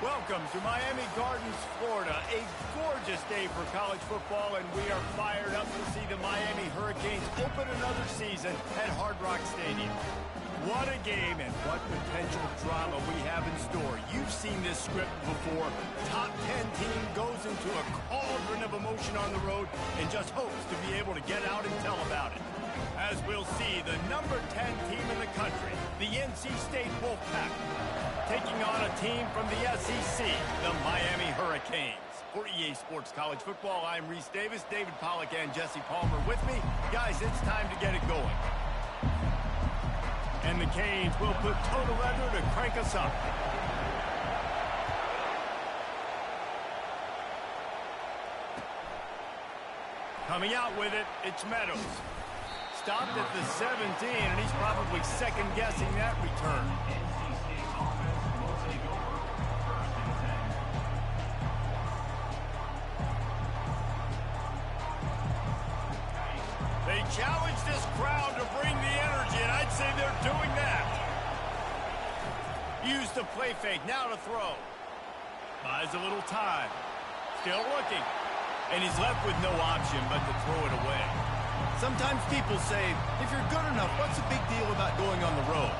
Welcome to Miami Gardens, Florida. A gorgeous day for college football, and we are fired up to see the Miami Hurricanes open another season at Hard Rock Stadium. What a game and what potential drama we have in store. You've seen this script before. Top 10 team goes into a cauldron of emotion on the road and just hopes to be able to get out and tell about it. As we'll see, the number 10 team in the country, the NC State Wolfpack, taking on a team from the SEC, the Miami Hurricanes. For EA Sports College Football, I'm Reese Davis, David Pollack, and Jesse Palmer with me. Guys, it's time to get it going. And the Canes will put total leather to crank us up. Coming out with it, it's Meadows. Stopped at the 17, and he's probably second-guessing that return. They challenge this crowd to bring the energy, and I'd say they're doing that. Use the play fake, now to throw. Buys a little time. Still looking. And he's left with no option but to throw it away. Sometimes people say, if you're good enough, what's the big deal about going on the road?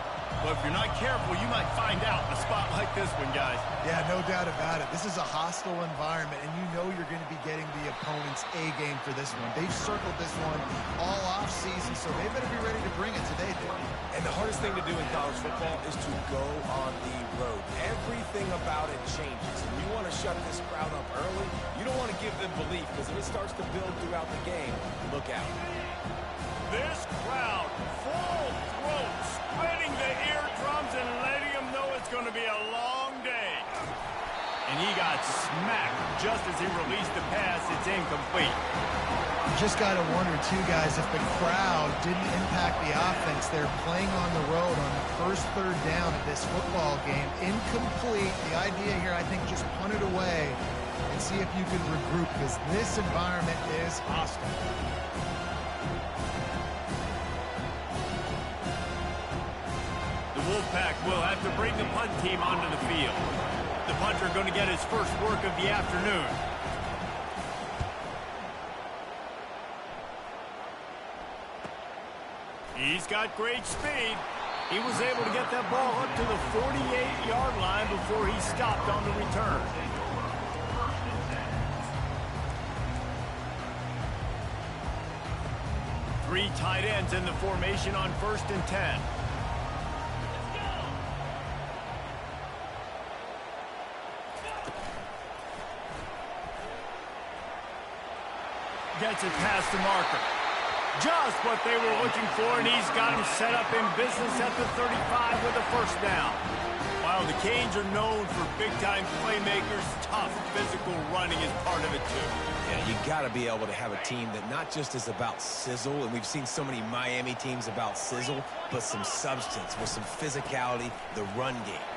Well, if you're not careful, you might find out in a spot like this one, guys. Yeah, no doubt about it. This is a hostile environment, and you know you're going to be getting the opponent's A-game for this one. They've circled this one all off-season, so they better be ready to bring it today, Dave. And the hardest thing to do in college football is to go on the road. Everything about it changes. And you want to shut this crowd up early. You don't want to give them belief, because if it starts to build throughout the game, look out. This crowd, full throat, spreading the eardrums and letting them know it's going to be a long day. And he got smacked just as he released the pass. It's incomplete. You just got to wonder, too, guys, if the crowd didn't impact the offense. They're playing on the road on the first third down of this football game. Incomplete. The idea here, I think, just punt it away and see if you can regroup, because this environment is hostile. The Wolfpack will have to bring the punt team onto the field. The punter going to get his first work of the afternoon. He's got great speed. He was able to get that ball up to the 48-yard line before he stopped on the return. Three tight ends in the formation on 1st and 10. Gets it past the marker. Just what they were looking for, and he's got him set up in business at the 35 with a first down. While the Canes are known for big-time playmakers, tough physical running is part of it, too. Yeah, you got to be able to have a team that not just is about sizzle, and we've seen so many Miami teams about sizzle, but some substance with some physicality, the run game.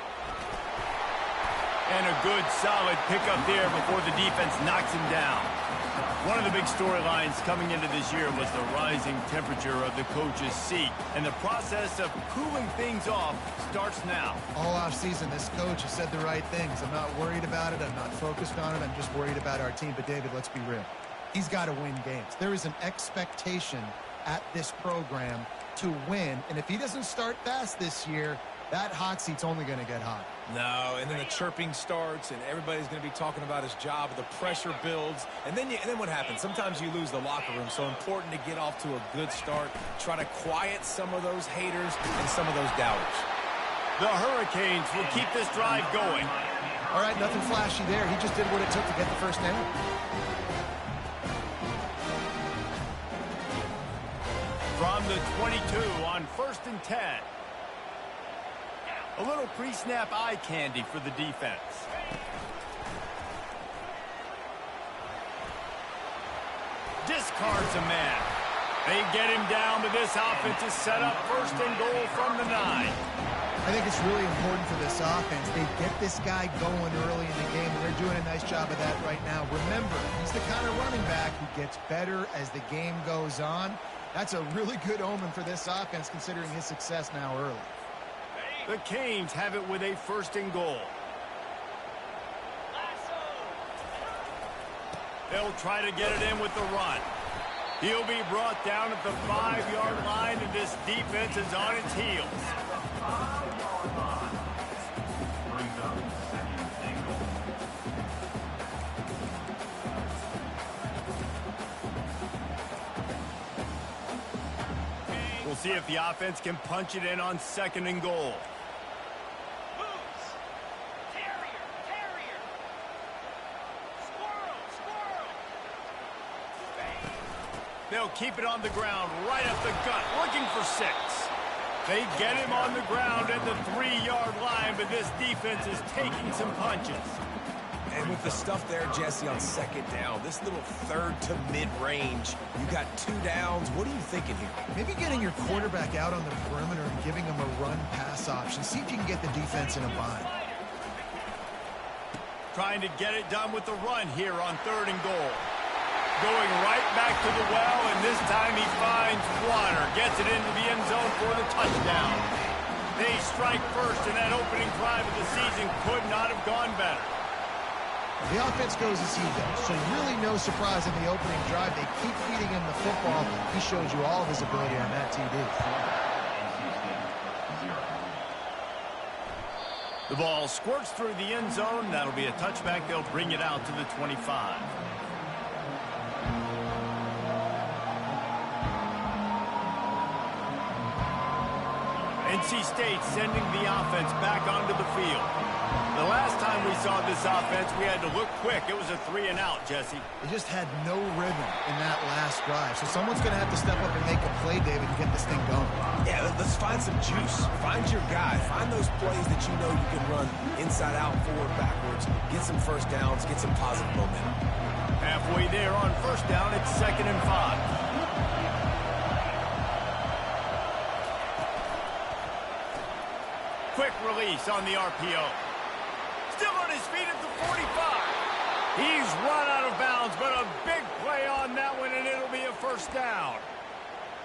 And a good, solid pickup there before the defense knocks him down. One of the big storylines coming into this year was the rising temperature of the coach's seat. And the process of cooling things off starts now. All offseason, this coach has said the right things. I'm not worried about it. I'm not focused on it. I'm just worried about our team. But, David, let's be real. He's got to win games. There is an expectation at this program to win. And if he doesn't start fast this year, that hot seat's only going to get hot. No, and then the chirping starts, and everybody's going to be talking about his job. The pressure builds, and then what happens? Sometimes you lose the locker room. So important to get off to a good start. Try to quiet some of those haters and some of those doubters. The Hurricanes will keep this drive going. All right, nothing flashy there. He just did what it took to get the first down. From the 22 on 1st and 10. A little pre-snap eye candy for the defense. Discards a man. They get him down, but this offense is set up 1st and goal from the 9. I think it's really important for this offense. They get this guy going early in the game, and they're doing a nice job of that right now. Remember, he's the kind of running back who gets better as the game goes on. That's a really good omen for this offense, considering his success now early. The Canes have it with a 1st and goal. They'll try to get it in with the run. He'll be brought down at the 5-yard line, and this defense is on its heels. We'll see if the offense can punch it in on 2nd and goal. They'll keep it on the ground, right up the gut, looking for 6. They get him on the ground at the 3-yard line, but this defense is taking some punches. And with the stuff there, Jesse, on 2nd down, this little 3rd to mid-range, you got 2 downs. What are you thinking here? Maybe getting your quarterback out on the perimeter and giving him a run-pass option. See if you can get the defense in a bind. Trying to get it done with the run here on 3rd and goal. Going right back to the well, and this time he finds water. Gets it into the end zone for the touchdown. They strike first, and that opening drive of the season could not have gone better. The offense goes as he does, so really no surprise in the opening drive. They keep feeding him the football. He shows you all of his ability on that TD. The ball squirts through the end zone. That'll be a touchback. They'll bring it out to the 25. NC State sending the offense back onto the field. The last time we saw this offense, we had to look quick. It was a 3-and-out, Jesse. They just had no rhythm in that last drive. So someone's going to have to step up and make a play, David, and get this thing going. Yeah, let's find some juice. Find your guy. Find those plays that you know you can run inside out, forward, backwards. Get some first downs. Get some positive momentum. Halfway there on 1st down, it's 2nd and 5. Quick release on the RPO. Still on his feet at the 45. He's run out of bounds, but a big play on that one, and it'll be a 1st down.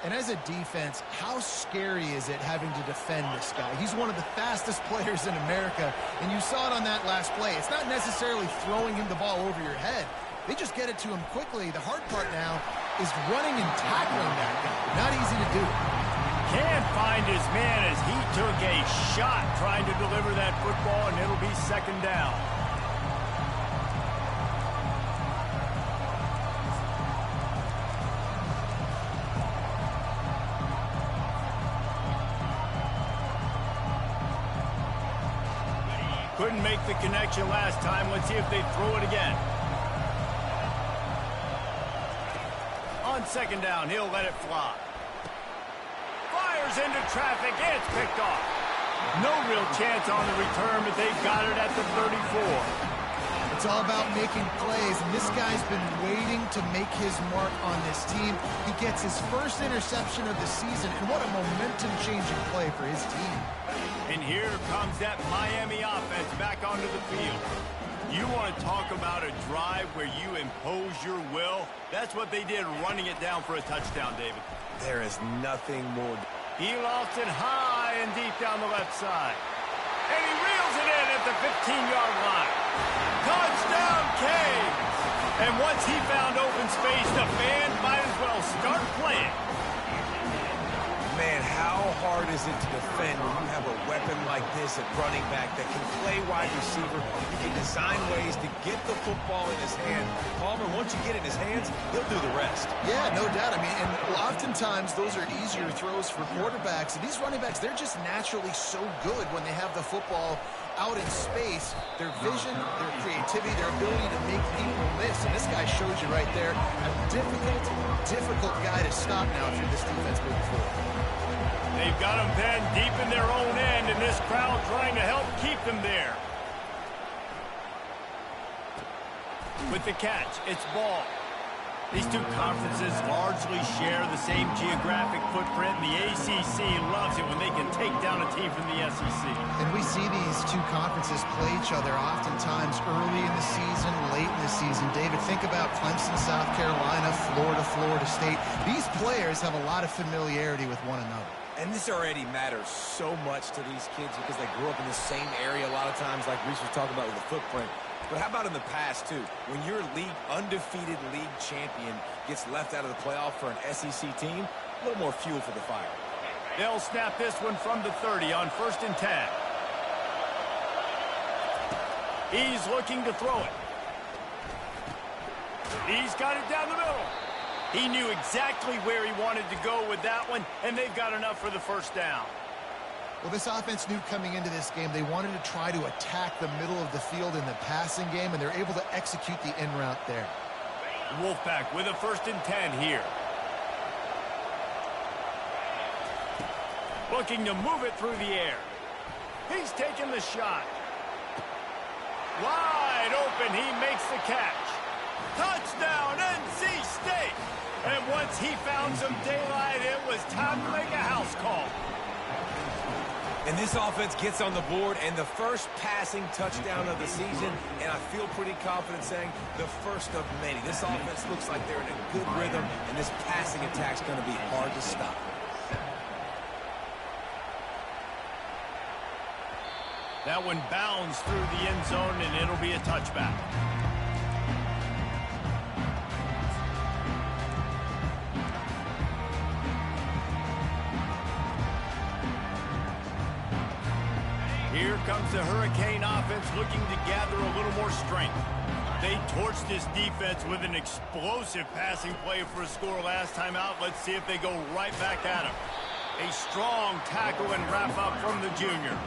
And as a defense, how scary is it having to defend this guy? He's one of the fastest players in America, and you saw it on that last play. It's not necessarily throwing him the ball over your head. They just get it to him quickly. The hard part now is running and tackling that guy. Not easy to do. Can't find his man as he took a shot trying to deliver that football, and it'll be 2nd down. Couldn't make the connection last time. Let's see if they throw it again. On 2nd down, he'll let it fly. Fires into traffic, and it's picked off. No real chance on the return, but they've got it at the 34. It's all about making plays, and this guy's been waiting to make his mark on this team. He gets his first interception of the season, and what a momentum-changing play for his team. And here comes that Miami offense back onto the field. You want to talk about a drive where you impose your will? That's what they did, running it down for a touchdown, David. There is nothing more. He lost it high and deep down the left side. And he reels it in at the 15-yard line. Touchdown, Canes! And once he found open space, the fans might as well start playing. Man, how hard is it to defend when you have a weapon like this at running back that can play wide receiver? You can design ways to get the football in his hand. Palmer, once you get it in his hands, he'll do the rest. Yeah, no doubt. I mean, and oftentimes those are easier throws for quarterbacks. And these running backs, they're just naturally so good when they have the football out in space. Their vision, their creativity, their ability to make people miss. And this guy shows you right there a difficult guy to stop now if you're this defense moving forward. They've got them then deep in their own end, and this crowd trying to help keep them there. With the catch, it's ball. These two conferences largely share the same geographic footprint, and the ACC loves it when they can take down a team from the SEC. And we see these two conferences play each other oftentimes early in the season, late in the season. David, think about Clemson, South Carolina, Florida, Florida State. These players have a lot of familiarity with one another. And this already matters so much to these kids because they grew up in the same area a lot of times, like Reese was talking about with the footprint. But how about in the past, too? When your undefeated league champion gets left out of the playoff for an SEC team, a little more fuel for the fire. They'll snap this one from the 30 on 1st and 10. He's looking to throw it. He's got it down the middle. He knew exactly where he wanted to go with that one, and they've got enough for the first down. Well, this offense knew coming into this game they wanted to try to attack the middle of the field in the passing game, and they're able to execute the in route there. Wolfpack with a 1st and 10 here. Looking to move it through the air. He's taking the shot. Wide open, he makes the catch. Touchdown, NC State! And once he found some daylight, it was time to make a house call. And this offense gets on the board, and the first passing touchdown of the season, and I feel pretty confident saying the first of many. This offense looks like they're in a good rhythm, and this passing attack's going to be hard to stop. That one bounds through the end zone, and it'll be a touchback. Here comes the Hurricane offense looking to gather a little more strength. They torched this defense with an explosive passing play for a score last time out. Let's see if they go right back at him. A strong tackle and wrap up from the junior.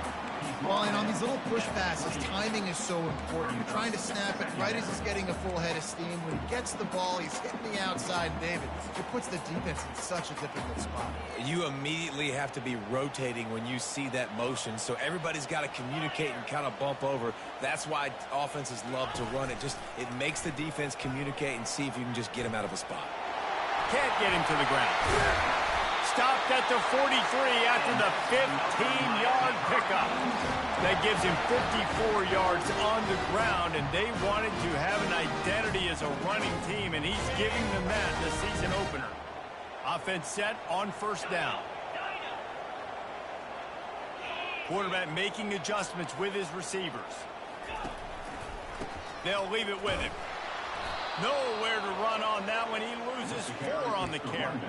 Well, and on these little push passes, timing is so important. You're trying to snap it right as he's getting a full head of steam. When he gets the ball, he's hitting the outside, David. It puts the defense in such a difficult spot. You immediately have to be rotating when you see that motion, so everybody's got to communicate and kind of bump over. That's why offenses love to run it. It makes the defense communicate and see if you can just get him out of a spot. Can't get him to the ground. Stopped at the 43 after the 15-yard pickup. That gives him 54 yards on the ground, and they wanted to have an identity as a running team, and he's giving them that in the season opener. Offense set on 1st down. Quarterback making adjustments with his receivers. They'll leave it with him. Nowhere to run on that one. He loses 4 on the carry.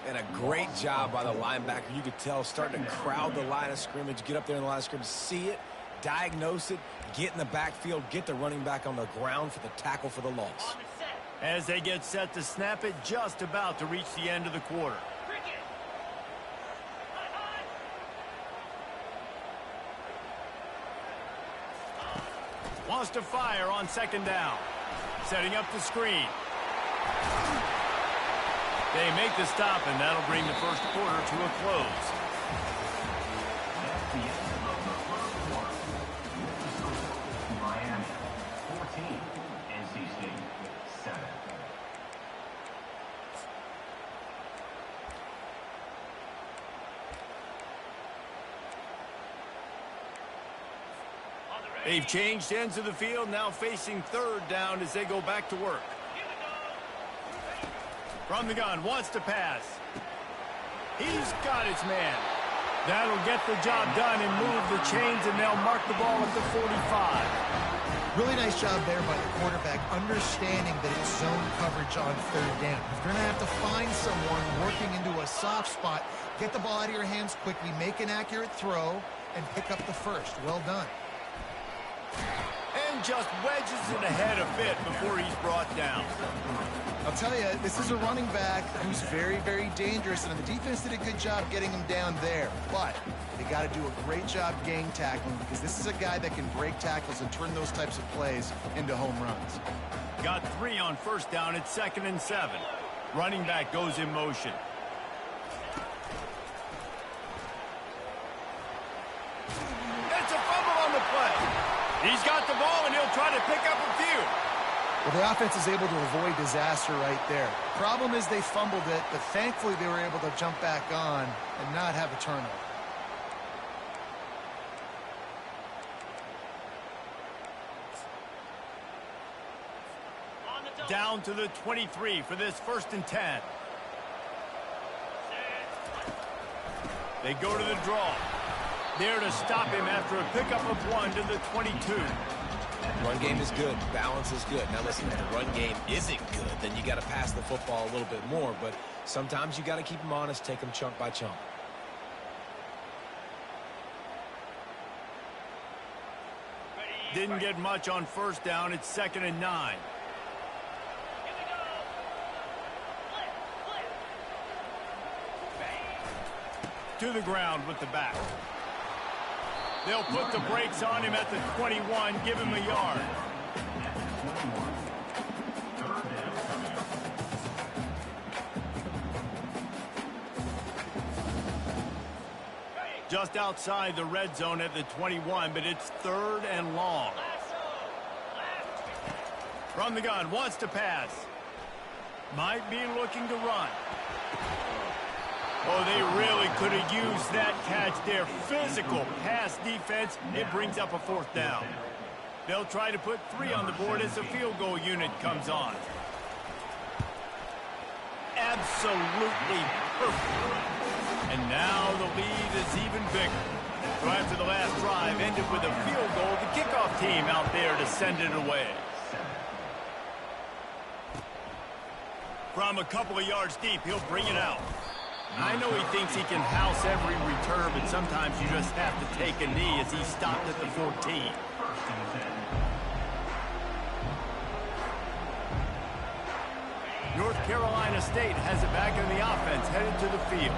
And a great job by the linebacker. You could tell, starting to crowd the line of scrimmage, get up there in the line of scrimmage, see it, diagnose it, get in the backfield, get the running back on the ground for the tackle for the loss. As they get set to snap it, just about to reach the end of the quarter. Wants to fire on 2nd down. Setting up the screen. They make the stop, and that'll bring the first quarter to a close. Miami 14, NC State 7. They've changed ends of the field, now facing 3rd down as they go back to work. From the gun, wants to pass. He's got his man. That'll get the job done and move the chains, and they'll mark the ball at the 45. Really nice job there by the quarterback, understanding that it's zone coverage on 3rd down. You're going to have to find someone working into a soft spot, get the ball out of your hands quickly, make an accurate throw, and pick up the first. Well done. And just wedges it ahead a bit before he's brought down. I'll tell you, this is a running back who's very, very dangerous, and the defense did a good job getting him down there. But they got to do a great job gang tackling, because this is a guy that can break tackles and turn those types of plays into home runs. Got 3 on 1st down at 2nd and 7. Running back goes in motion. It's a fumble on the play. He's got the ball, and he'll try to pick up a few. Well, the offense is able to avoid disaster right there. Problem is they fumbled it, but thankfully they were able to jump back on and not have a turnover. Down to the 23 for this 1st and 10. They go to the draw. There to stop him after a pickup of 1 to the 22. Run game is good. Balance is good. Now listen, if the run game isn't good, then you got to pass the football a little bit more. But sometimes you got to keep them honest, take them chunk by chunk. Didn't get much on first down. It's 2nd and 9. To the ground with the back. They'll put the brakes on him at the 21, give him a yard. Just outside the red zone at the 21, but it's 3rd and long. From the gun, wants to pass. Might be looking to run. Oh, they really could have used that catch there. Physical pass defense. It brings up a 4th down. They'll try to put 3 on the board as the field goal unit comes on. Absolutely perfect. And now the lead is even bigger. So after the last drive ended with a field goal, the kickoff team out there to send it away. From a couple of yards deep, he'll bring it out. I know he thinks he can house every return, but sometimes you just have to take a knee as he stopped at the 14. North Carolina State has it back in the offense, headed to the field.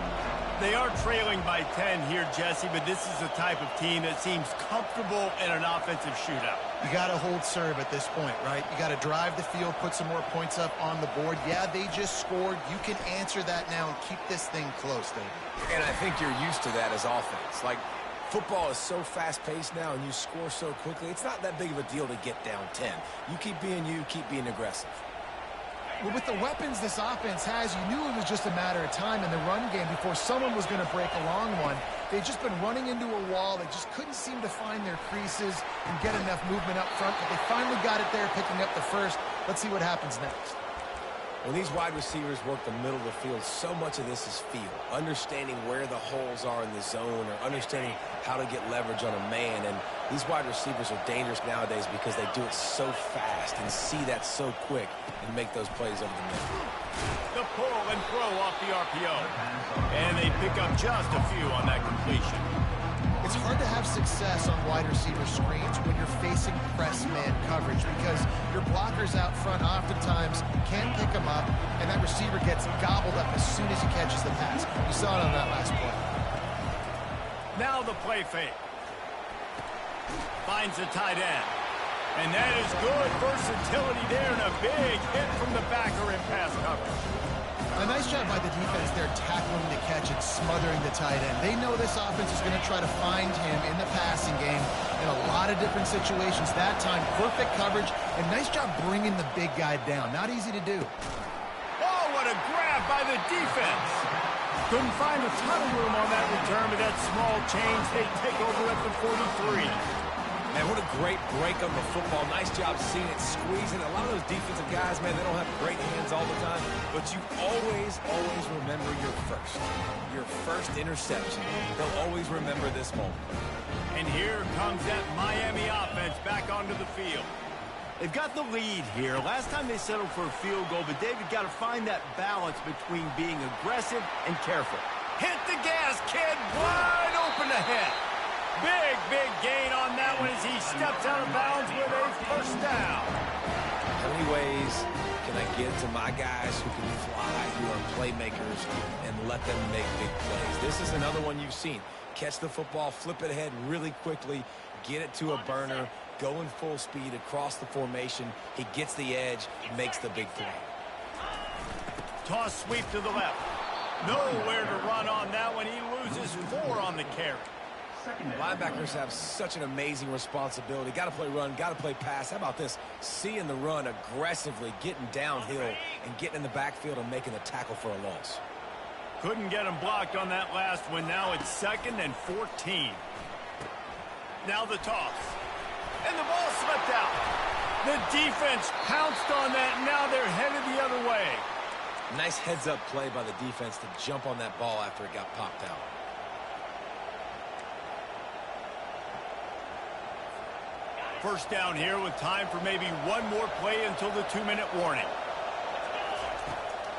They are trailing by 10 here, Jesse, but this is the type of team that seems comfortable in an offensive shootout. You got to hold serve at this point, right? You got to drive the field, put some more points up on the board. Yeah, they just scored. You can answer that now and keep this thing close, David. And I think you're used to that as offense. Like, football is so fast-paced now and you score so quickly, it's not that big of a deal to get down 10. You keep being aggressive. Well, with the weapons this offense has, you knew it was just a matter of time in the run game before someone was going to break a long one. They've just been running into a wall. They just couldn't seem to find their creases and get enough movement up front, but they finally got it there, picking up the first. Let's see what happens next. When these wide receivers work the middle of the field, so much of this is feel. Understanding where the holes are in the zone or understanding how to get leverage on a man. And these wide receivers are dangerous nowadays because they do it so fast and see that so quick and make those plays over the middle. The pull and throw off the RPO. And they pick up just a few on that completion. It's hard to have success on wide receiver screens when you're facing press man coverage because your blockers out front oftentimes can't pick them up, and that receiver gets gobbled up as soon as he catches the pass. You saw it on that last play. Now the play fake. Finds the tight end. And that is good versatility there and a big hit from the backer in pass coverage. A nice job by the defense there tackling the catch and smothering the tight end. They know this offense is going to try to find him in the passing game in a lot of different situations. That time, perfect coverage and nice job bringing the big guy down. Not easy to do. Oh, what a grab by the defense. Couldn't find a ton of room on that return, but that small change, they take over at the 43. Man, what a great break on the football. Nice job seeing it, squeezing. A lot of those defensive guys, man, they don't have great hands all the time, but you always remember your first interception. They'll always remember this moment. And here comes that Miami offense back onto the field. They've got the lead here. Last time they settled for a field goal, but David got to find that balance between being aggressive and careful. Hit the gas, kid. Wide open ahead. Big gain on that one as he steps out of bounds with a first down. How many ways can I get to my guys who can fly, who are playmakers, and let them make big plays? This is another one you've seen. Catch the football, flip it ahead really quickly, get it to a burner, go in full speed across the formation. He gets the edge, makes the big play. Toss sweep to the left. Nowhere to run on that one. He loses 4 on the carry. Linebackers have such an amazing responsibility. Got to play run, got to play pass. How about this? Seeing the run aggressively, getting downhill, and getting in the backfield and making the tackle for a loss. Couldn't get him blocked on that last one. Now it's 2nd and 14. Now the toss. And the ball slipped out. The defense pounced on that. Now they're headed the other way. Nice heads-up play by the defense to jump on that ball after it got popped out. First down here with time for maybe one more play until the 2-minute warning.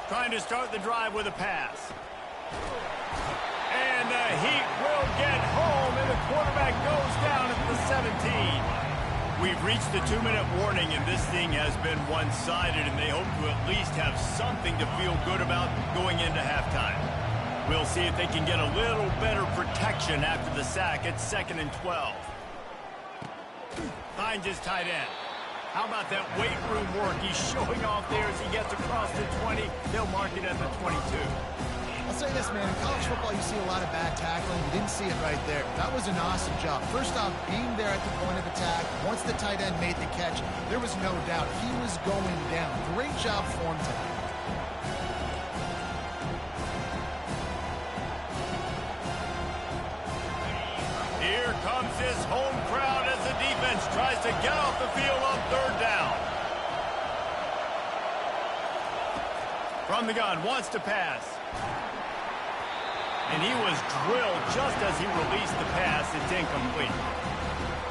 Trying to start the drive with a pass. And the Heat will get home, and the quarterback goes down at the 17. We've reached the 2-minute warning, and this thing has been one-sided, and they hope to at least have something to feel good about going into halftime. We'll see if they can get a little better protection after the sack at 2nd and 12. Finds his tight end. How about that weight room work he's showing off there as he gets across the 20. They'll mark it at the 22. I'll say this, man. In college football, you see a lot of bad tackling. You didn't see it right there. That was an awesome job. First off, being there at the point of attack. Once the tight end made the catch, there was no doubt he was going down. Great job for him tonight. Here comes this home crowd as the defense tries to get off the field on 3rd down. From the gun, wants to pass. And he was drilled just as he released the pass. It's incomplete.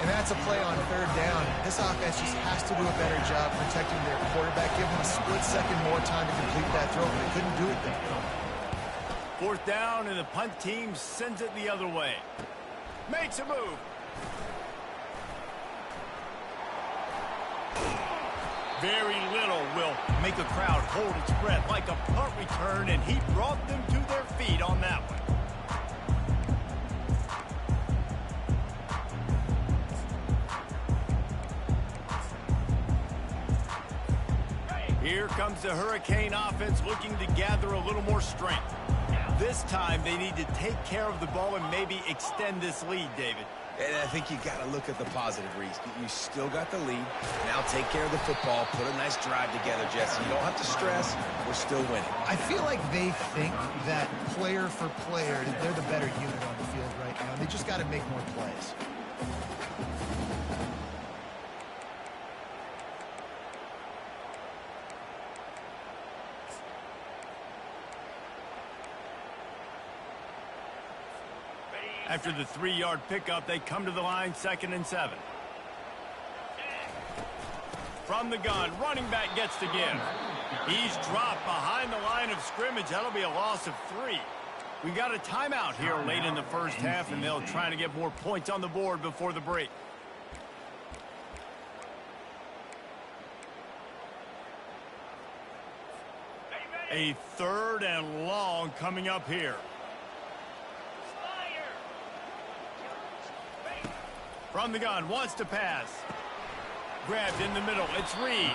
And that's a play on 3rd down. This offense just has to do a better job protecting their quarterback. Give him a split second more time to complete that throw, but they couldn't do it there. 4th down, and the punt team sends it the other way. Makes a move. Very little will make a crowd hold its breath like a punt return, and he brought them to their feet on that one. Here comes the Hurricane offense looking to gather a little more strength. This time they need to take care of the ball and maybe extend this lead, David. And I think you got to look at the positive, Reese. You still got the lead. Now take care of the football. Put a nice drive together, Jesse. You don't have to stress. We're still winning. I feel like they think that player for player, they're the better unit on the field right now. They just got to make more plays. After the 3-yard pickup, they come to the line, 2nd and 7. From the gun, running back gets to give. He's dropped behind the line of scrimmage. That'll be a loss of 3. We got a timeout here late in the first half, and they'll try to get more points on the board before the break. A 3rd and long coming up here. From the gun, wants to pass. Grabbed in the middle, it's Reed.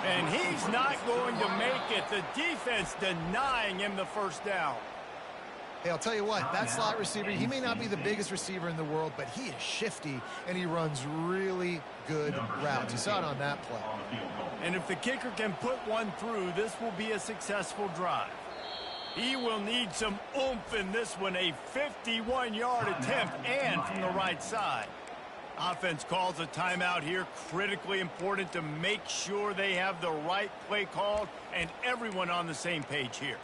And he's not going to make it. The defense denying him the 1st down. Hey, I'll tell you what, that slot receiver, he may not be the biggest receiver in the world, but he is shifty, and he runs really good routes. You saw it on that play. And if the kicker can put one through, this will be a successful drive. He will need some oomph in this one, a 51-yard attempt, and from the right side. Offense calls a timeout here, critically important to make sure they have the right play called and everyone on the same page here.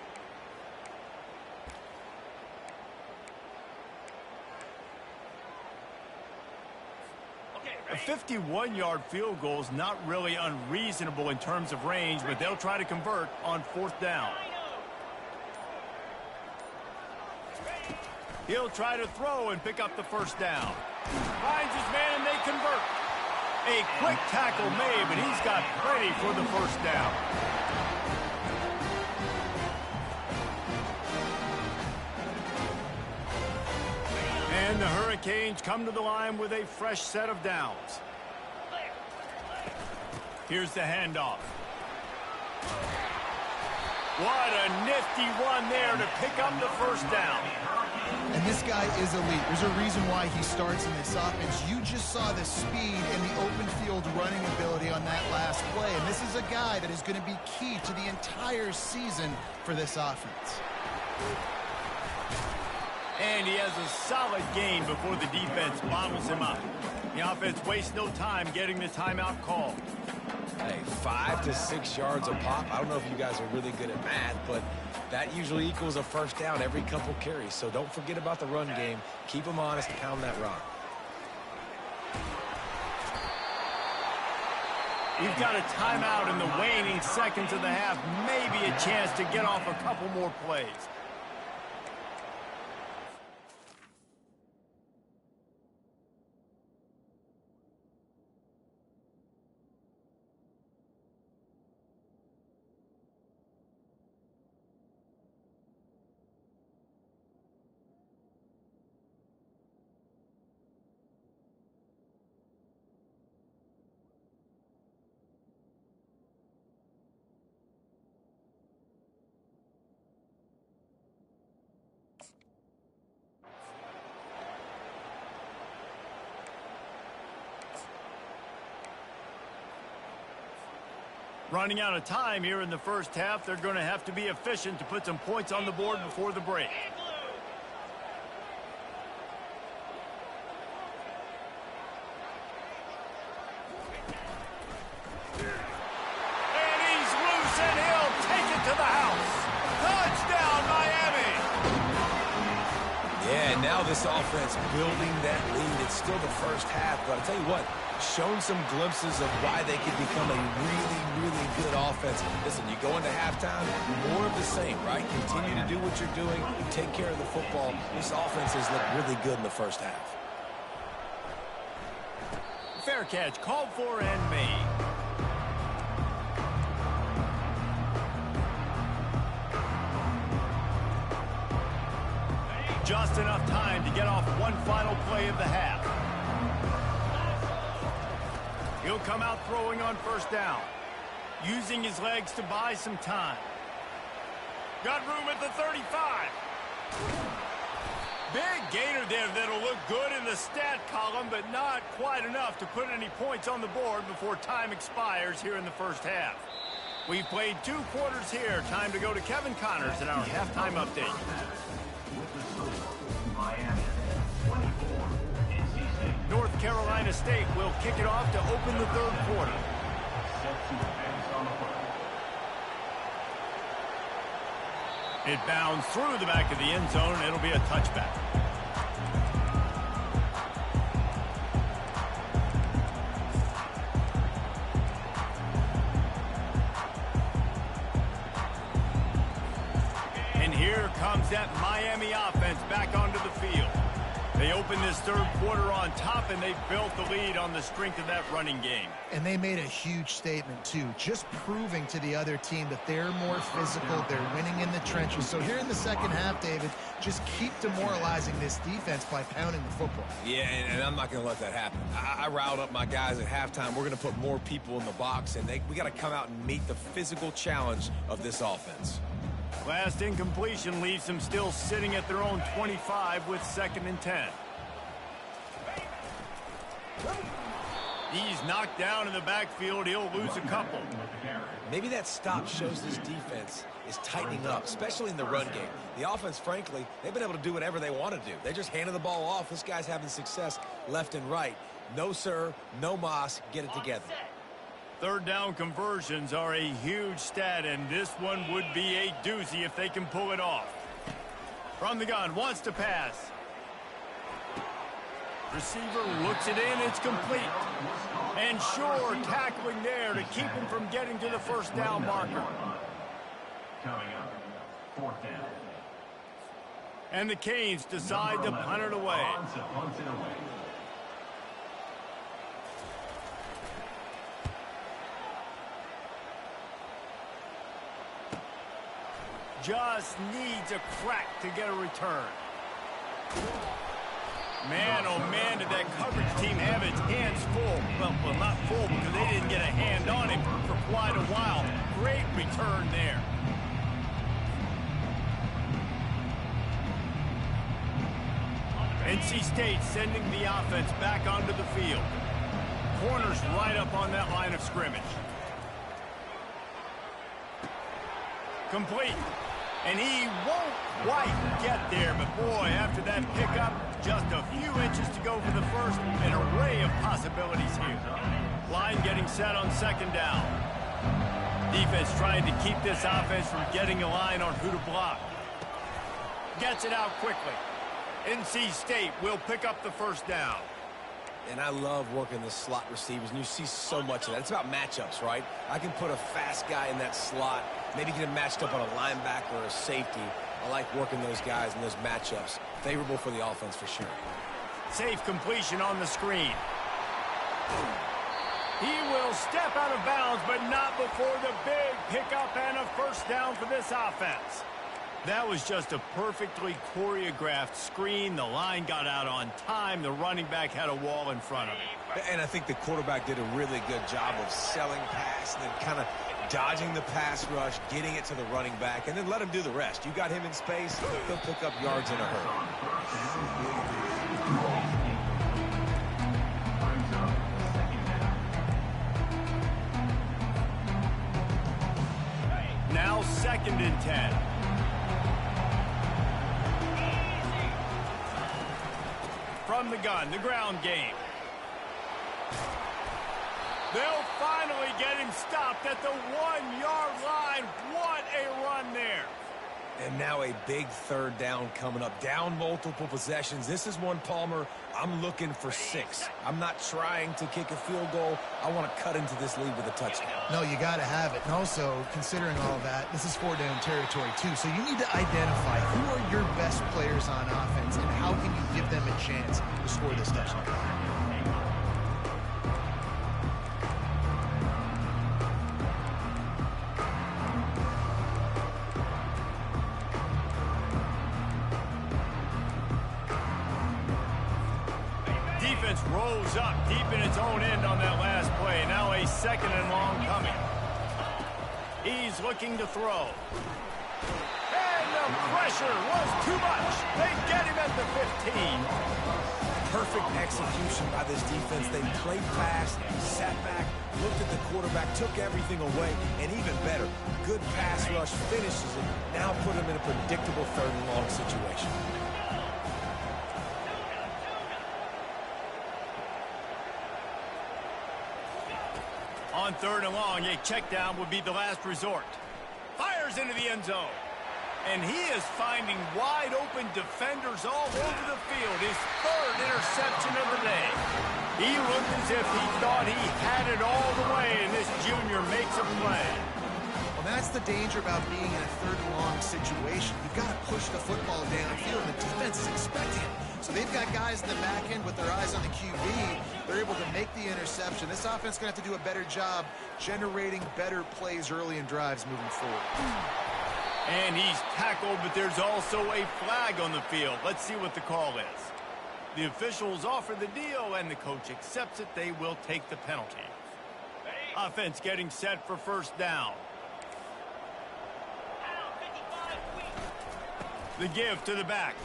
A 51-yard field goal is not really unreasonable in terms of range, but they'll try to convert on 4th down. He'll try to throw and pick up the 1st down. Finds his man and they convert. A quick tackle made, but he's got plenty for the 1st down. And the Hurricanes come to the line with a fresh set of downs. Here's the handoff. What a nifty run there to pick up the 1st down. And this guy is elite. There's a reason why he starts in this offense. You just saw the speed and the open field running ability on that last play. And this is a guy that is going to be key to the entire season for this offense. And he has a solid gain before the defense bottles him up. The offense wastes no time getting the timeout called. Hey, 5 to 6 yards a pop. I don't know if you guys are really good at math, but that usually equals a 1st down every couple carries. So don't forget about the run game. Keep them honest, pound that rock. We've got a timeout in the waning seconds of the half. Maybe a chance to get off a couple more plays. Running out of time here in the first half. They're going to have to be efficient to put some points on the board before the break. And he's loose, and he'll take it to the house. Touchdown, Miami! Yeah, and now this offense building that lead. It's still the first half, but I'll tell you what, shown some glimpses of why they could become a really, really good offense. Listen, you go into halftime, more of the same, right? Continue to do what you're doing, take care of the football. This offense has looked really good in the first half. Fair catch, called for and made. Just enough time to get off one final play of the half. He'll come out throwing on first down, using his legs to buy some time. Got room at the 35. Big gainer there that'll look good in the stat column, but not quite enough to put any points on the board before time expires here in the first half. We've played 2 quarters here. Time to go to Kevin Connors in our halftime update. North Carolina State will kick it off to open the third quarter. It bounds through the back of the end zone, and it'll be a touchback. And here comes that Miami offense back onto the field. They opened this third quarter on top, and they built the lead on the strength of that running game. And they made a huge statement, too, just proving to the other team that they're more physical, they're winning in the trenches. So here in the second half, David, just keep demoralizing this defense by pounding the football. Yeah, and I'm not going to let that happen. I riled up my guys at halftime. We're going to put more people in the box, and we got to come out and meet the physical challenge of this offense. Last incompletion leaves them still sitting at their own 25 with 2nd and 10. He's knocked down in the backfield. He'll lose a couple. Maybe that stop shows this defense is tightening up, especially in the run game. The offense, frankly, they've been able to do whatever they want to do. They just handed the ball off. This guy's having success left and right. No, sir, no mas. Get it together. Third down conversions are a huge stat, and this one would be a doozy if they can pull it off. From the gun, wants to pass. Receiver looks it in, it's complete. And sure, tackling there to keep him from getting to the first down marker. Coming up, 4th down. And the Canes decide to punt it away. Just needs a crack to get a return. Man, oh man, did that coverage team have its hands full. Well, not full because they didn't get a hand on him for quite a while. Great return there. NC State sending the offense back onto the field. Corners right up on that line of scrimmage. Complete. And he won't quite get there, but boy, after that pickup, just a few inches to go for the first. An array of possibilities here. Line getting set on 2nd down. Defense trying to keep this offense from getting a line on who to block. Gets it out quickly. NC State will pick up the first down. And I love working the slot receivers, and you see so much of that. It's about matchups, right? I can put a fast guy in that slot, maybe get him matched up on a linebacker or a safety. I like working those guys in those matchups. Favorable for the offense for sure. Safe completion on the screen. He will step out of bounds, but not before the big pickup and a first down for this offense. That was just a perfectly choreographed screen. The line got out on time. The running back had a wall in front of him. And I think the quarterback did a really good job of selling pass and then kind of dodging the pass rush, getting it to the running back, and then let him do the rest. You got him in space, he'll pick up yards in a hurry. Now 2nd and 10. From the gun, the ground game. They'll finally get him stopped at the 1-yard line. What a run there. And now a big 3rd down coming up. Down multiple possessions. This is one, Palmer, I'm looking for 6. I'm not trying to kick a field goal. I want to cut into this lead with a touchdown. No, you got to have it. And also, considering all that, this is 4-down territory too. So you need to identify who are your best players on offense and how can you give them a chance to score this touchdown. Defense rolls up deep in its own end on that last play. Now a 2nd and long coming. He's looking to throw. And the pressure was too much. They get him at the 15. Perfect execution by this defense. They played fast, sat back, looked at the quarterback, took everything away, and even better, good pass rush, finishes it, now put him in a predictable 3rd and long situation. On 3rd and long, a check down would be the last resort. Fires into the end zone. And he is finding wide open defenders all over the field. His 3rd interception of the day. He looked as if he thought he had it all the way, and this junior makes a play. Well, that's the danger about being in a 3rd and long situation. You've got to push the football downfield, and the defense is expecting it. So they've got guys in the back end with their eyes on the QB. They're able to make the interception. This offense is going to have to do a better job generating better plays early in drives moving forward. And he's tackled, but there's also a flag on the field. Let's see what the call is. The officials offer the deal, and the coach accepts it. They will take the penalty. Offense getting set for first down. The give to the back.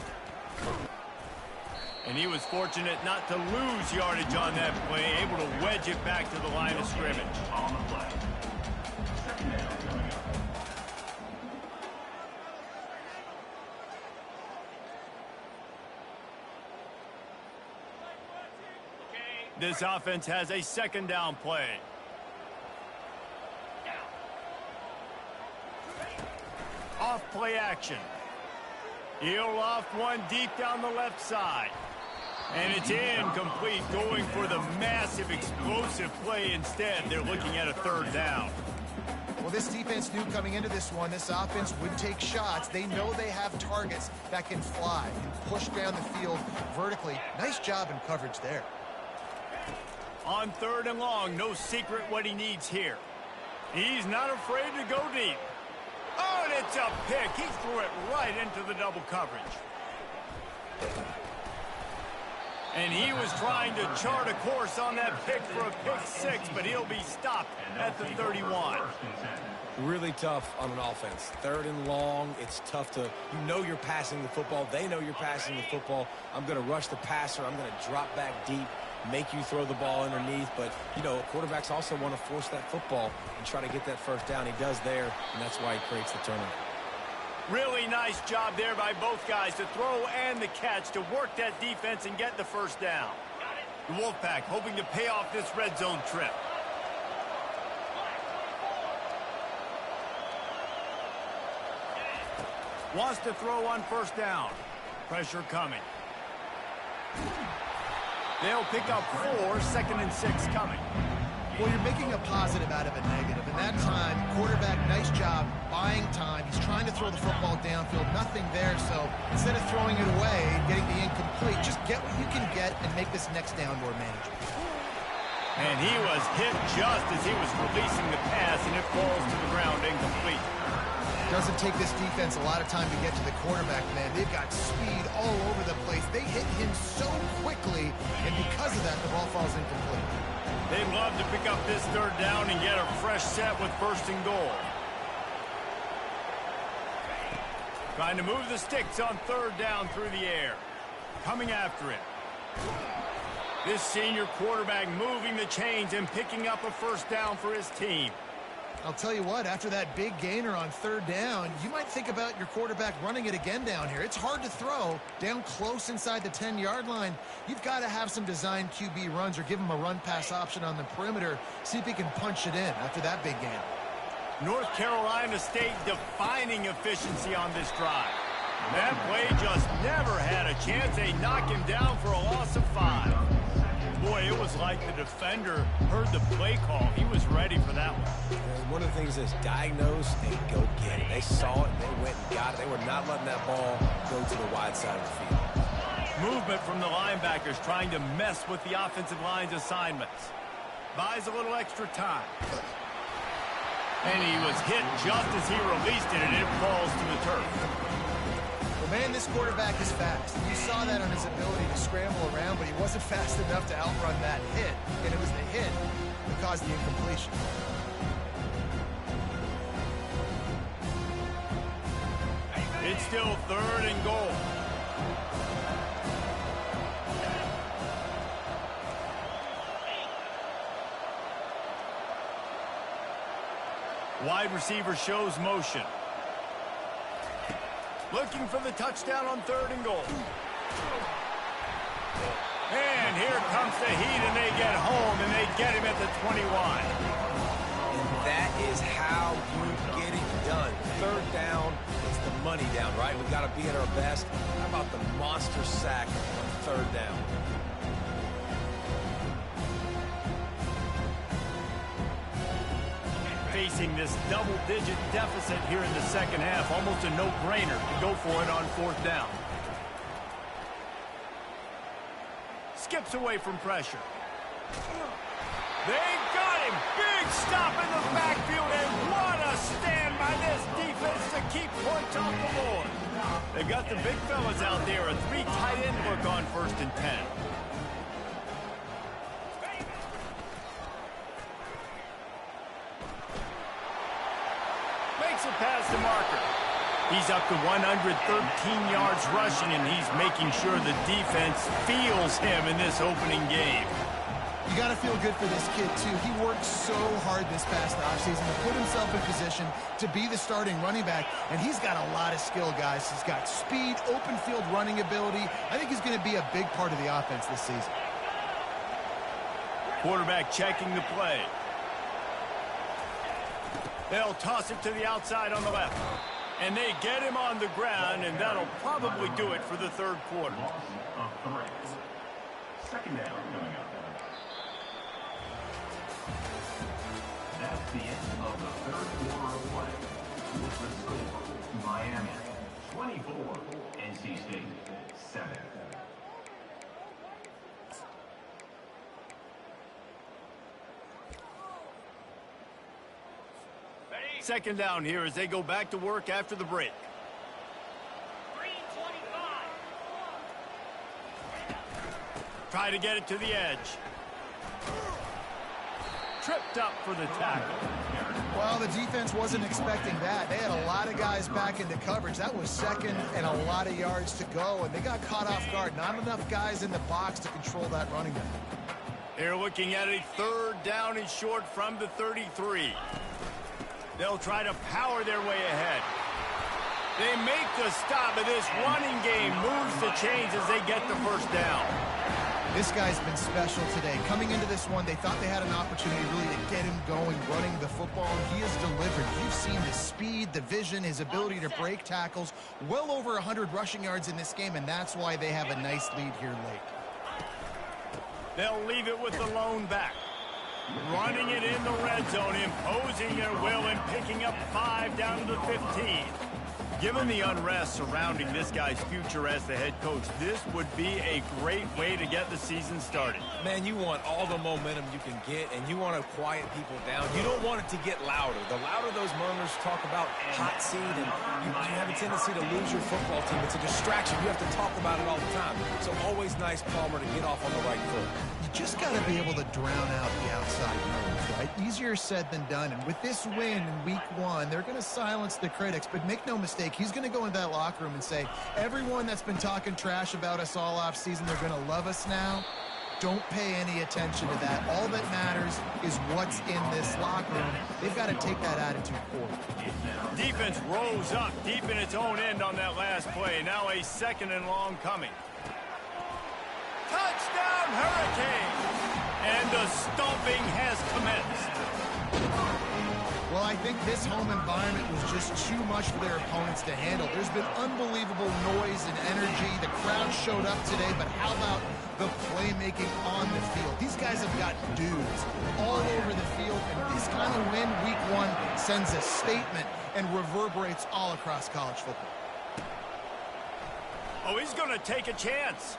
And he was fortunate not to lose yardage on that play, able to wedge it back to the line of scrimmage. On the play. 2nd down coming up. This offense has a 2nd down play. Off play action. He'll loft one deep down the left side. And it's incomplete, going for the massive explosive play instead. They're looking at a 3rd down. Well, this defense knew coming into this one, this offense would take shots. They know they have targets that can fly and push down the field vertically. Nice job in coverage there. On 3rd and long, no secret what he needs here. He's not afraid to go deep. Oh, and it's a pick. He threw it right into the double coverage. And he was trying to chart a course on that pick for a pick 6, but he'll be stopped at the 31. Really tough on an offense. 3rd and long, it's tough to, you know you're passing the football. They know you're passing the football. I'm going to rush the passer. I'm going to drop back deep, make you throw the ball underneath. But, you know, quarterbacks also want to force that football and try to get that first down. He does there, and that's why he creates the turnover. Really nice job there by both guys to throw and the catch to work that defense and get the first down. The Wolfpack hoping to pay off this red zone trip. Wants to throw on first down. Pressure coming. They'll pick up 4, 2nd and 6 coming. Well, you're making a positive out of a negative. In that time, quarterback, nice job buying time. He's trying to throw the football downfield. Nothing there, so instead of throwing it away and getting the incomplete, just get what you can get and make this next down more manageable. And he was hit just as he was releasing the pass, and it falls to the ground incomplete. Doesn't take this defense a lot of time to get to the quarterback, man. They've got speed all over the place. They hit him so quickly, and because of that, the ball falls incomplete. They'd love to pick up this 3rd down and get a fresh set with 1st and goal. Trying to move the sticks on 3rd down through the air. Coming after it. This senior quarterback moving the chains and picking up a 1st down for his team. I'll tell you what, after that big gainer on 3rd down, you might think about your quarterback running it again down here. It's hard to throw down close inside the 10-yard line. You've got to have some designed QB runs or give him a run-pass option on the perimeter, see if he can punch it in after that big gain. North Carolina State defining efficiency on this drive. That play just never had a chance. They knock him down for a loss of 5. Boy, it was like the defender heard the play call. He was ready for that one. One of the things is diagnose and go get it. They saw it, they went and got it. They were not letting that ball go to the wide side of the field. Movement from the linebackers trying to mess with the offensive line's assignments. Buys a little extra time. And he was hit just as he released it, and it falls to the turf. Well, man, this quarterback is fast. You saw that on his ability to scramble around, but he wasn't fast enough to outrun that hit. And it was the hit that caused the incompletion. It's still 3rd and goal. Wide receiver shows motion. Looking for the touchdown on 3rd and goal. And here comes the heat, and they get home, and they get him at the 21. And that is how you get it done. 3rd down, it's the money down, right? We've got to be at our best. How about the monster sack on 3rd down? Facing this double-digit deficit here in the 2nd half, almost a no-brainer to go for it on 4th down. Skips away from pressure. They got him! Big stop in the backfield, and what a stand by this defense to keep points off the board. They've got the big fellas out there, a 3 tight end look on 1st and 10. Makes it past the marker. He's up to 113 yards rushing, and he's making sure the defense feels him in this opening game. You got to feel good for this kid, too. He worked so hard this past offseason to put himself in position to be the starting running back, and he's got a lot of skill, guys. He's got speed, open field running ability. I think he's going to be a big part of the offense this season. Quarterback checking the play. They'll toss it to the outside on the left. And they get him on the ground, and that'll probably do it for the 3rd quarter. Loss of 3. 2nd down coming up. That's the end of the 3rd quarter of play. With the score, Miami 24, NC State 7. 2nd down here as they go back to work after the break. 3:25. Try to get it to the edge. Tripped up for the tackle. Well, the defense wasn't expecting that. They had a lot of guys back into coverage. That was 2nd and a lot of yards to go, and they got caught off guard. Not enough guys in the box to control that running back. They're looking at a 3rd down and short from the 33. They'll try to power their way ahead. They make the stop, and this running game moves the chains as they get the 1st down. This guy's been special today. Coming into this one, they thought they had an opportunity really to get him going, running the football, and he has delivered. You've seen the speed, the vision, his ability to break tackles. Well over 100 rushing yards in this game, and that's why they have a nice lead here late. They'll leave it with the lone back. Running it in the red zone, imposing their will and picking up 5 down to the 15. Given the unrest surrounding this guy's future as the head coach, this would be a great way to get the season started. Man, you want all the momentum you can get, and you want to quiet people down. You don't want it to get louder. The louder those murmurs talk about hot seat, and you have a tendency to lose your football team. It's a distraction. You have to talk about it all the time. So always nice, Palmer, to get off on the right foot. You just got to be able to drown out the outside noise, right? Easier said than done. And with this win in week 1, they're going to silence the critics. But make no mistake, he's going to go into that locker room and say, everyone that's been talking trash about us all off season, they're going to love us now. Don't pay any attention to that. All that matters is what's in this locker room. They've got to take that attitude forward. Defense rose up deep in its own end on that last play. Now a 2nd and long coming. Touchdown, Hurricanes! And the stomping has commenced. Well, I think this home environment was just too much for their opponents to handle. There's been unbelievable noise and energy. The crowd showed up today, but how about the playmaking on the field? These guys have got dudes all over the field, and this kind of win week 1 sends a statement and reverberates all across college football. Oh, he's going to take a chance.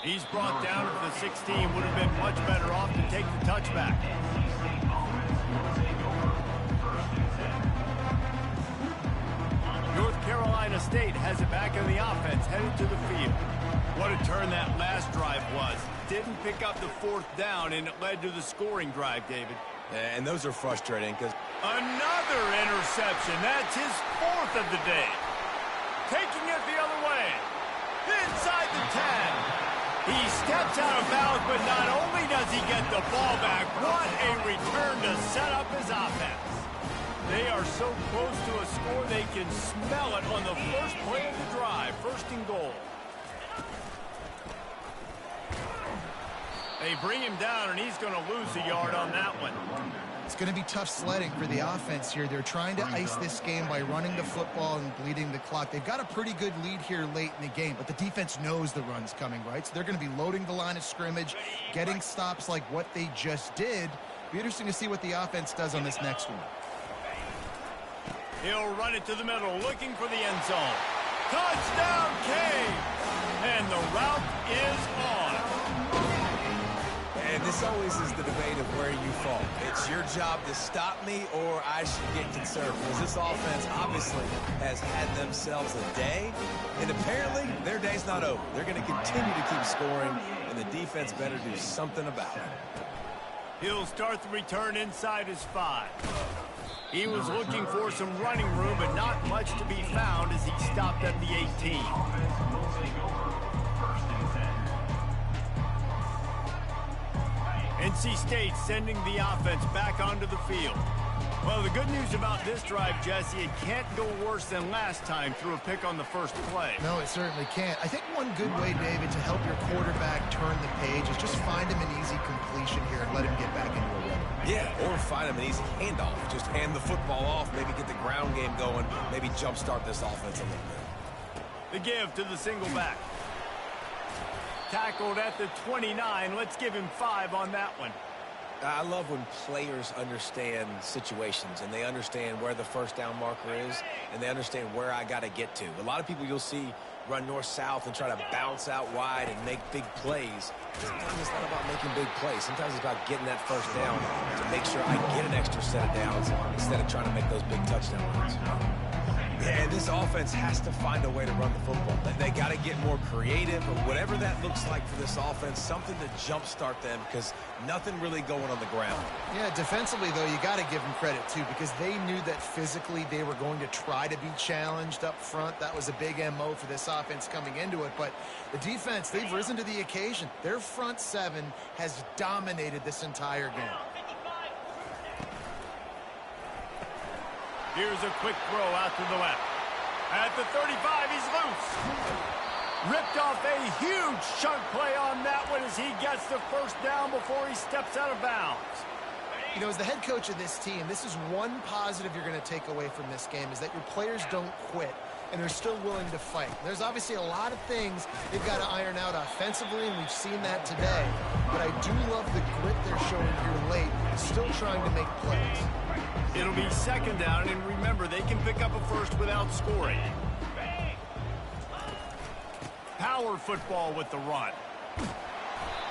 He's brought down at the 16. Would have been much better off to take the touchback. North Carolina State has it back in the offense, headed to the field. What a turn that last drive was. Didn't pick up the 4th down, and it led to the scoring drive, David. And those are frustrating because another interception. That's his 4th of the day. Taking it the other way. Inside the 10. He steps out of bounds, but not only does he get the ball back, what a return to set up his offense. They are so close to a score, they can smell it on the first play of the drive. 1st and goal. They bring him down, and he's going to lose a yard on that one. It's going to be tough sledding for the offense here. They're trying to ice this game by running the football and bleeding the clock. They've got a pretty good lead here late in the game, but the defense knows the run's coming, right? So they're going to be loading the line of scrimmage, getting stops like what they just did. Be interesting to see what the offense does on this next one. He'll run it to the middle, looking for the end zone. Touchdown, Cade! And the route is on. And this always is the debate of where you fall. It's your job to stop me or I should get conservative. Because this offense obviously has had themselves a day. And apparently their day's not over. They're going to continue to keep scoring. And the defense better do something about it. He'll start the return inside his 5. He was looking for some running room, but not much to be found as he stopped at the 18. NC State sending the offense back onto the field. Well, the good news about this drive, Jesse, it can't go worse than last time through a pick on the first play. No, it certainly can't. I think one good way, David, to help your quarterback turn the page is just find him an easy completion here and let him get back into a rhythm. Yeah, or find him an easy handoff. Just hand the football off, maybe get the ground game going, maybe jumpstart this offense a little bit. The give to the single back. Tackled at the 29. Let's give him 5 on that one. I love when players understand situations and they understand where the first down marker is and they understand where I got to get to. A lot of people you'll see run north-south and try to bounce out wide and make big plays. Sometimes it's not about making big plays. Sometimes it's about getting that first down to make sure I get an extra set of downs instead of trying to make those big touchdown runs. Yeah, this offense has to find a way to run the football. They got to get more creative, or whatever that looks like for this offense, something to jumpstart them because nothing really going on the ground. Yeah, defensively, though, you got to give them credit, too, because they knew that physically they were going to try to be challenged up front. That was a big MO for this offense coming into it. But the defense, they've risen to the occasion. Their front 7 has dominated this entire game. Here's a quick throw out to the left. At the 35, he's loose. Ripped off a huge chunk play on that one as he gets the first down before he steps out of bounds. You know, as the head coach of this team, this is one positive you're going to take away from this game, is that your players don't quit. and they're still willing to fight. There's obviously a lot of things they've got to iron out offensively, and we've seen that today. But I do love the grit they're showing here late, still trying to make plays. It'll be second down, and remember, they can pick up a first without scoring. Power football with the run.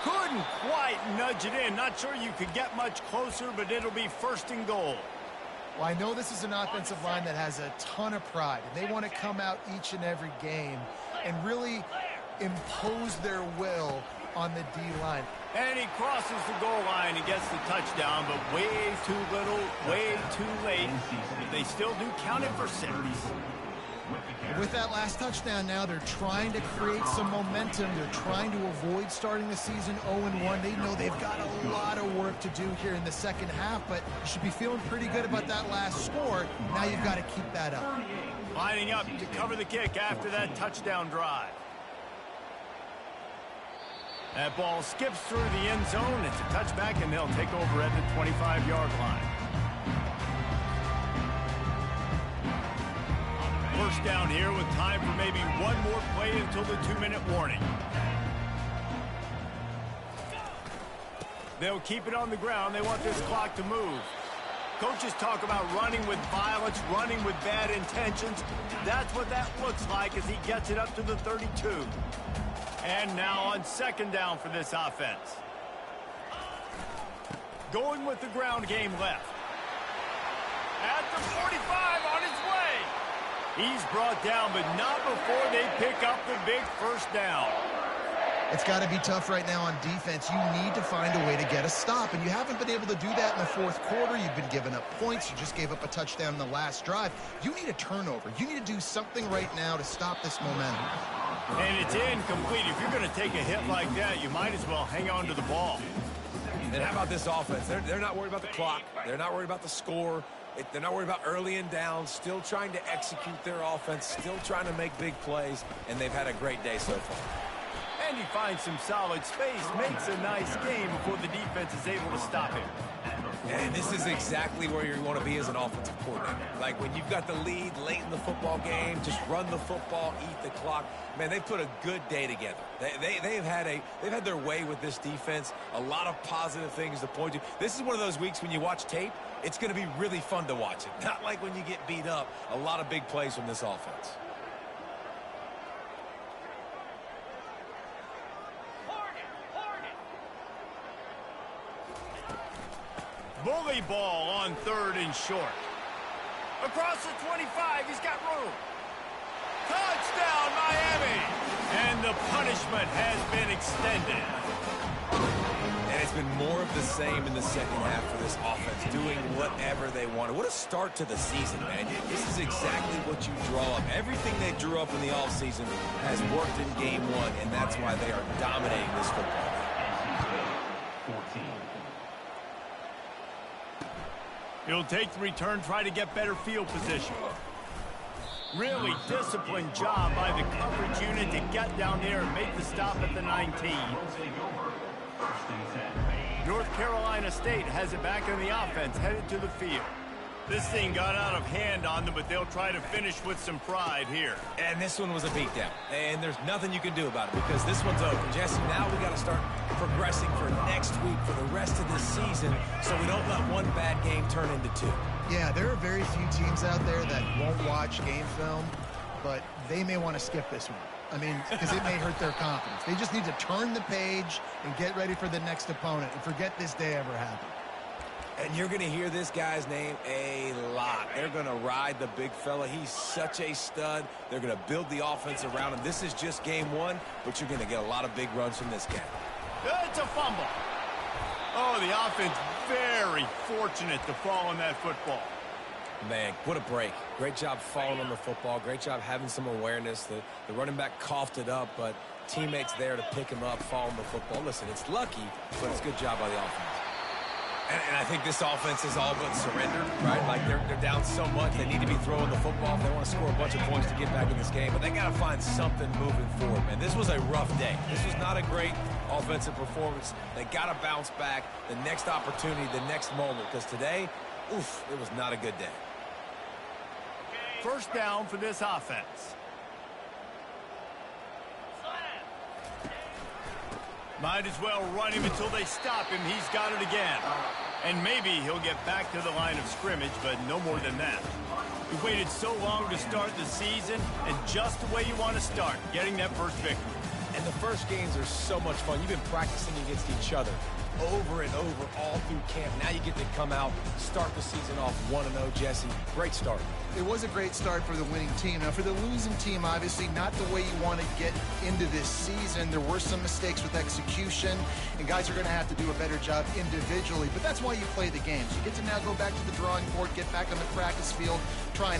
Couldn't quite nudge it in. Not sure you could get much closer, but it'll be first and goal. Well, I know this is an offensive line that has a ton of pride, and they want to come out each and every game and really impose their will on the D-line. And he crosses the goal line and gets the touchdown, but way too little, way too late. They still do count it for 6. With that last touchdown now, they're trying to create some momentum. They're trying to avoid starting the season 0-1. They know they've got a lot of work to do here in the second half, but you should be feeling pretty good about that last score. Now you've got to keep that up. Lining up to cover the kick after that touchdown drive. That ball skips through the end zone. It's a touchback, and they'll take over at the 25-yard line. First down here with time for maybe one more play until the 2-minute warning. They'll keep it on the ground. They want this clock to move. Coaches talk about running with violence, running with bad intentions. That's what that looks like as he gets it up to the 32. And now on second down for this offense. Going with the ground game left. At the 45 on his way. He's brought down, but not before they pick up the big first down. It's got to be tough right now on defense. You need to find a way to get a stop, and you haven't been able to do that in the fourth quarter. You've been giving up points. You just gave up a touchdown in the last drive. You need a turnover. You need to do something right now to stop this momentum. And it's incomplete. If you're going to take a hit like that, you might as well hang on to the ball. And how about this offense? They're not worried about the clock. They're not worried about the score. They're not worried about early and down. Still trying to execute their offense. Still trying to make big plays. And they've had a great day so far. And he finds some solid space. Makes a nice game before the defense is able to stop him. And this is exactly where you want to be as an offensive coordinator. Like when you've got the lead late in the football game, just run the football, eat the clock. Man, they've put a good day together. They've had their way with this defense. A lot of positive things to point to. This is one of those weeks when you watch tape, it's going to be really fun to watch it. Not like when you get beat up. A lot of big plays from this offense. Bully ball on third and short. Across the 25, he's got room. Touchdown, Miami! And the punishment has been extended. And it's been more of the same in the second half for this offense, doing whatever they wanted. What a start to the season, man. This is exactly what you draw up. Everything they drew up in the offseason has worked in game one, and that's why they are dominating this football game. 14. He'll take the return, try to get better field position. Really disciplined job by the coverage unit to get down there and make the stop at the 19. North Carolina State has it back in the offense, headed to the field. This thing got out of hand on them, but they'll try to finish with some pride here. And this one was a beatdown. And there's nothing you can do about it because this one's over. Jesse, now we got to start progressing for next week, for the rest of this season, so we don't let one bad game turn into two. Yeah, there are very few teams out there that won't watch game film, but they may want to skip this one. I mean, because it may hurt their confidence. They just need to turn the page and get ready for the next opponent and forget this day ever happened. And you're going to hear this guy's name a lot. They're going to ride the big fella. He's such a stud. They're going to build the offense around him. This is just game one, but you're going to get a lot of big runs from this guy. It's a fumble. Oh, the offense very fortunate to fall on that football. Man, what a break. Great job falling on the football. Great job having some awareness. The running back coughed it up, but teammates there to pick him up, fall on the football. Listen, it's lucky, but it's a good job by the offense. And I think this offense is all but surrendered, right? Like they're down so much, they need to be throwing the football if they want to score a bunch of points to get back in this game. But they got to find something moving forward, man. This was a rough day. This was not a great offensive performance. They got to bounce back. The next opportunity, the next moment, because today, oof, it was not a good day. first down for this offense. Might as well run him until they stop him. He's got it again. And maybe he'll get back to the line of scrimmage, but no more than that. You've waited so long to start the season, and just the way you want to start, getting that first victory. And the first games are so much fun. You've been practicing against each other over and over all through camp. Now you get to come out, start the season off 1-0, Jesse. Great start. It was a great start for the winning team. Now, for the losing team, obviously not the way you want to get into this season. There were some mistakes with execution, and guys are going to have to do a better job individually. But that's why you play the games. You get to now go back to the drawing board, get back on the practice field, try and